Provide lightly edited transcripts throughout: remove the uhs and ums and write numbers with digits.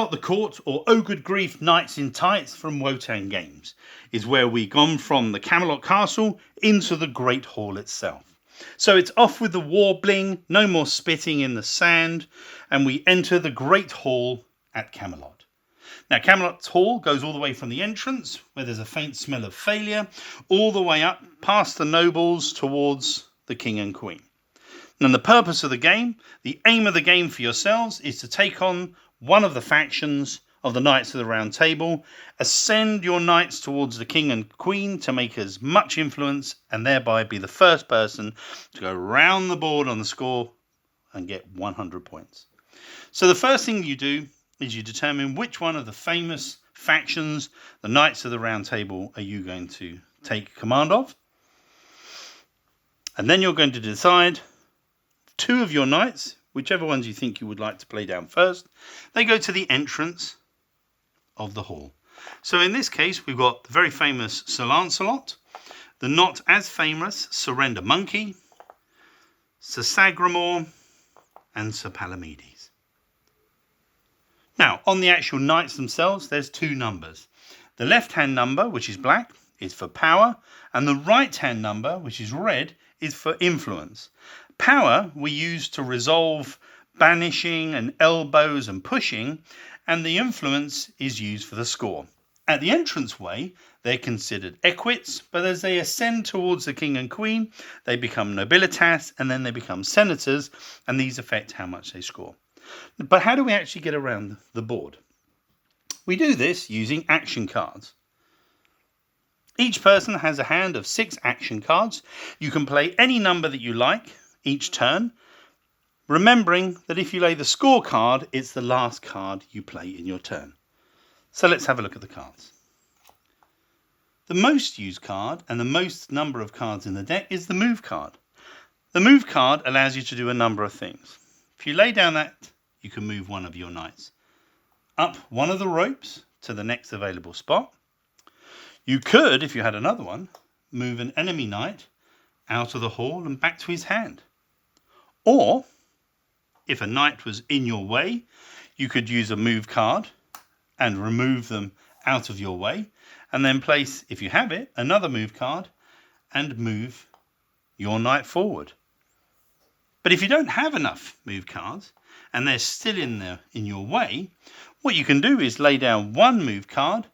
Camelot the Court, or Oh Good Grief Knights in Tights from Wotan Games, is where we've gone from the Camelot Castle into the Great Hall itself. So it's off with the warbling, no more spitting in the sand, and we enter the Great Hall at Camelot. Now, Camelot's Hall goes all the way from the entrance, where there's a faint smell of failure, all the way up past the nobles towards the king and queen. And the purpose of the game, the aim of the game for yourselves, is to take on one of the factions of the Knights of the Round Table, ascend your knights towards the king and queen to make as much influence, and thereby be the first person to go round the board on the score and get 100 points. So the first thing you do is you determine which one of the famous factions, the Knights of the Round Table, are you going to take command of. And then you're going to decide two of your knights, whichever ones you think you would like to play down first, they go to the entrance of the hall. So in this case, we've got the very famous Sir Lancelot, the not as famous Surrender Monkey, Sir Sagramore, and Sir Palamides. Now, on the actual knights themselves, there's two numbers. The left-hand number, which is black, is for power, and the right-hand number, which is red, is for influence. Power we use to resolve banishing and elbows and pushing, and the influence is used for the score. At the entranceway, they're considered equits, but as they ascend towards the king and queen, they become nobilitas, and then they become senators, and these affect how much they score. But how do we actually get around the board? We do this using action cards. Each person has a hand of 6 action cards. You can play any number that you like each turn, remembering that if you lay the score card, it's the last card you play in your turn. So let's have a look at the cards. The most used card and the most number of cards in the deck is the move card. The move card allows you to do a number of things. If you lay down that, you can move one of your knights up one of the ropes to the next available spot. You could, if you had another one, move an enemy knight out of the hall and back to his hand. Or, if a knight was in your way, you could use a move card and remove them out of your way, and then place, if you have it, another move card and move your knight forward. But if you don't have enough move cards and they're still in your way, what you can do is lay down one move card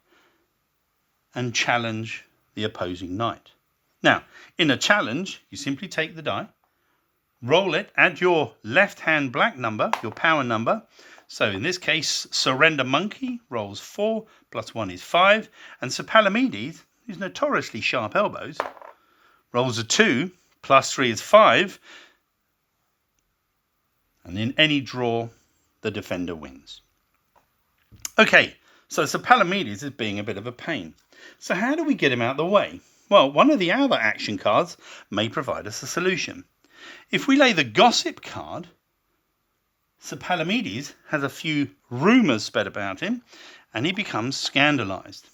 and challenge the opposing knight. Now, in a challenge, you simply take the die, roll it, add your left-hand black number, your power number. So in this case, Surrender Monkey rolls 4, plus 1 is 5. And Sir Palamides, who's notoriously sharp elbows, rolls a 2, plus 3 is 5. And in any draw, the defender wins. Okay, so Sir Palamides is being a bit of a pain. So how do we get him out of the way? Well, one of the other action cards may provide us a solution. If we lay the gossip card, Sir Palamides has a few rumours spread about him, and he becomes scandalised.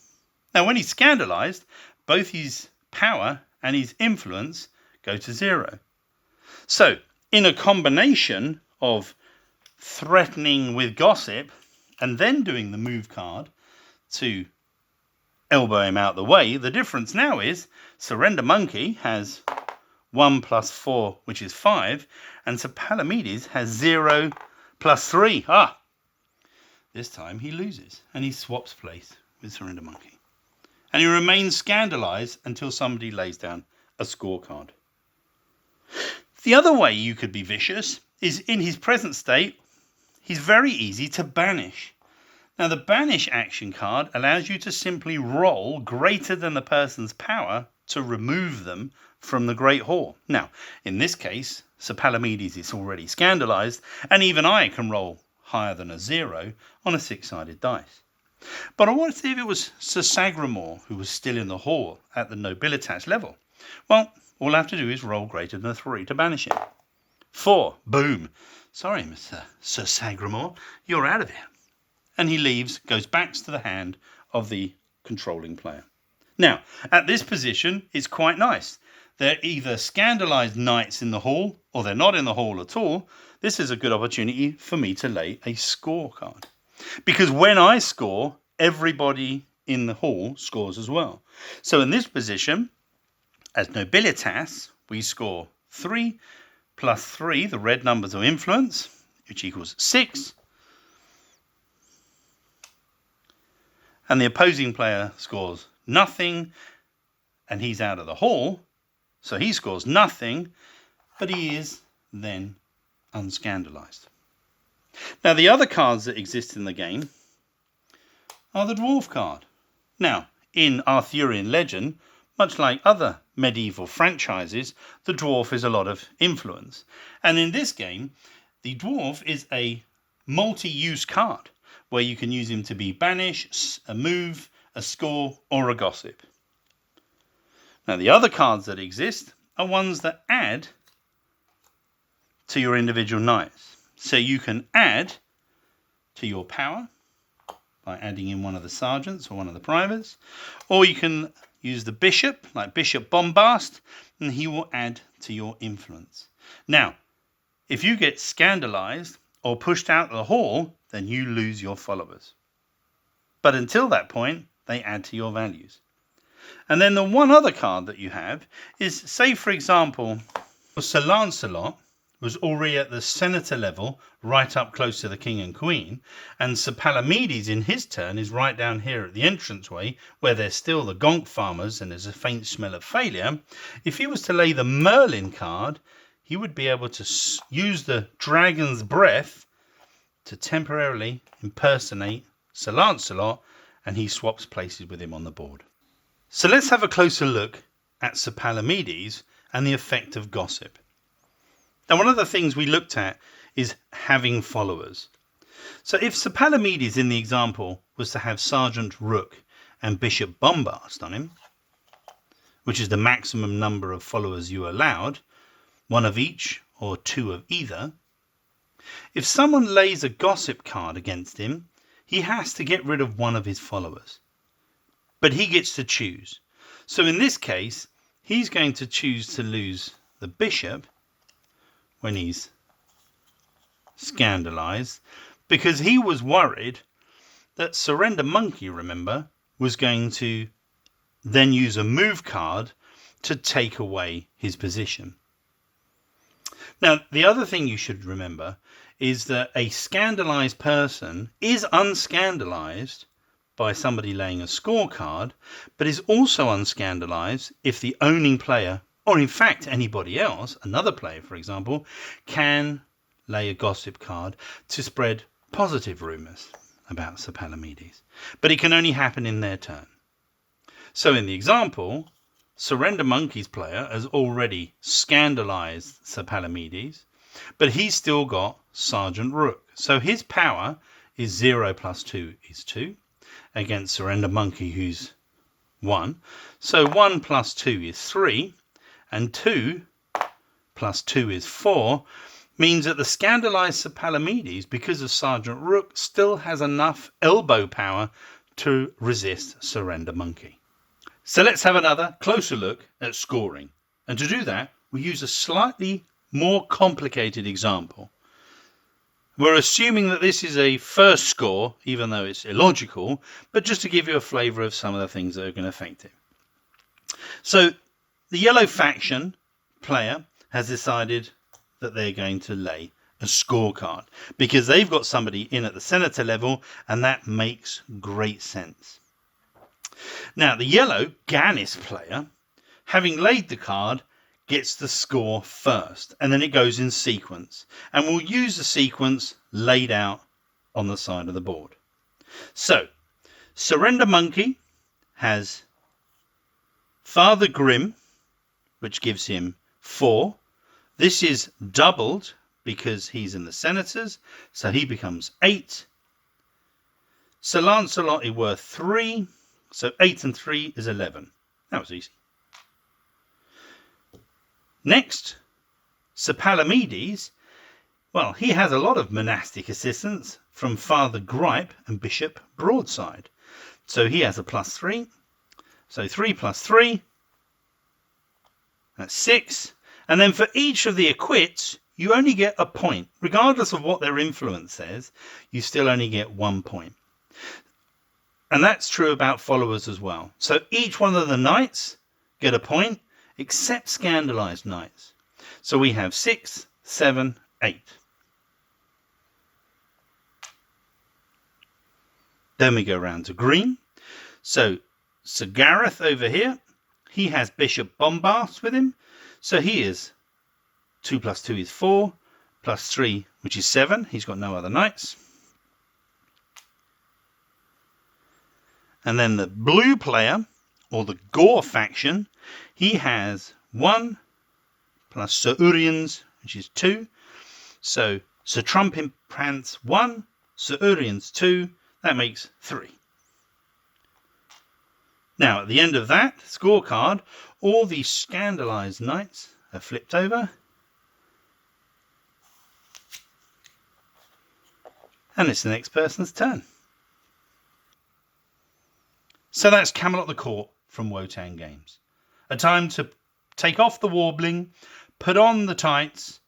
Now, when he's scandalised, both his power and his influence go to 0. So, in a combination of threatening with gossip and then doing the move card to elbow him out the way, the difference now is Surrender Monkey has 1 plus 4, which is 5, and Sir Palamides has 0 plus 3. This time he loses, and he swaps place with Surrender Monkey. And he remains scandalised until somebody lays down a scorecard. The other way you could be vicious is, in his present state, he's very easy to banish. Now, the banish action card allows you to simply roll greater than the person's power to remove them from the Great Hall. Now, in this case, Sir Palamides is already scandalised, and even I can roll higher than a 0 on a 6-sided dice. But I want to see if it was Sir Sagramore who was still in the hall at the nobilitas level. Well, all I have to do is roll greater than a 3 to banish him. 4, boom. Sorry, Sir Sagramore, you're out of here. And he leaves, goes back to the hand of the controlling player. Now, at this position, it's quite nice. They're either scandalised knights in the hall, or they're not in the hall at all. This is a good opportunity for me to lay a scorecard. Because when I score, everybody in the hall scores as well. So in this position, as nobilitas, we score 3 plus 3, the red numbers of influence, which equals 6. And the opposing player scores nothing, and he's out of the hall, so he scores nothing, but he is then unscandalised. Now, the other cards that exist in the game are the Dwarf card. Now, in Arthurian legend, much like other medieval franchises, the Dwarf is a lot of influence. And in this game, the Dwarf is a multi-use card, where you can use him to be banish, a move, a score, or a gossip. Now, the other cards that exist are ones that add to your individual knights. So you can add to your power by adding in one of the sergeants or one of the privates, or you can use the bishop, like Bishop Bombast, and he will add to your influence. Now, if you get scandalised or pushed out of the hall, then you lose your followers. But until that point, they add to your values. And then the one other card that you have is, say for example, Sir Lancelot was already at the senator level, right up close to the king and queen, and Sir Palamides in his turn is right down here at the entranceway, where there's still the gonk farmers and there's a faint smell of failure. If he was to lay the Merlin card, he would be able to use the dragon's breath to temporarily impersonate Sir Lancelot, and he swaps places with him on the board. So let's have a closer look at Sir Palamides and the effect of gossip. Now, one of the things we looked at is having followers. So if Sir Palamides in the example was to have Sergeant Rook and Bishop Bombast on him, which is the maximum number of followers you allowed, one of each or two of either, if someone lays a gossip card against him, he has to get rid of one of his followers. But he gets to choose. So in this case, he's going to choose to lose the bishop when he's scandalised, because he was worried that Surrender Monkey, remember, was going to then use a move card to take away his position. Now, the other thing you should remember is that a scandalised person is unscandalised by somebody laying a scorecard, but is also unscandalised if the owning player, or in fact anybody else, another player for example, can lay a gossip card to spread positive rumours about Sir Palamides. But it can only happen in their turn. So in the example, Surrender Monkey's player has already scandalised Sir Palamides, but he's still got Sergeant Rook. So his power is 0 plus 2 is 2 against Surrender Monkey, who's 1. So 1 plus 2 is 3, and 2 plus 2 is 4, means that the scandalised Sir Palamides, because of Sergeant Rook, still has enough elbow power to resist Surrender Monkey. So let's have another closer look at scoring. And to do that, we use a slightly more complicated example. We're assuming that this is a first score, even though it's illogical, but just to give you a flavour of some of the things that are going to affect it. So the yellow faction player has decided that they're going to lay a scorecard because they've got somebody in at the senator level, and that makes great sense. Now, the yellow Gannis player, having laid the card, gets the score first, and then it goes in sequence, and we'll use the sequence laid out on the side of the board. So, Surrender Monkey has Father Grim, which gives him 4. This is doubled because he's in the senators, so he becomes 8. Sir Lancelot is worth 3, so 8 and 3 is 11. That was easy. Next, Sir Palamides, well, he has a lot of monastic assistants from Father Gripe and Bishop Broadside. So he has a plus 3. So 3 plus 3, that's 6. And then for each of the acquits, you only get a point. Regardless of what their influence says, you still only get 1 point. And that's true about followers as well. So each one of the knights get a point, except scandalised knights. So we have 6, 7, 8. Then we go round to green. So Sir Gareth over here, he has Bishop Bombast with him. So he is 2 plus 2 is 4, plus 3, which is 7. He's got no other knights. And then the blue player, or the Gore faction, he has 1 plus Sir Uriens, which is 2. So Sir Trumpinprance 1, Sir Uriens 2, that makes 3. Now, at the end of that scorecard, all these scandalised knights are flipped over. And it's the next person's turn. So that's Camelot the Court from Wotan Games. A time to take off the warbling, put on the tights,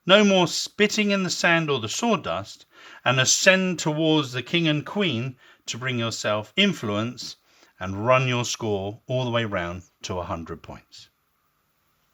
no more spitting in the sand or the sawdust, and ascend towards the king and queen to bring yourself influence and run your score all the way round to 100 points.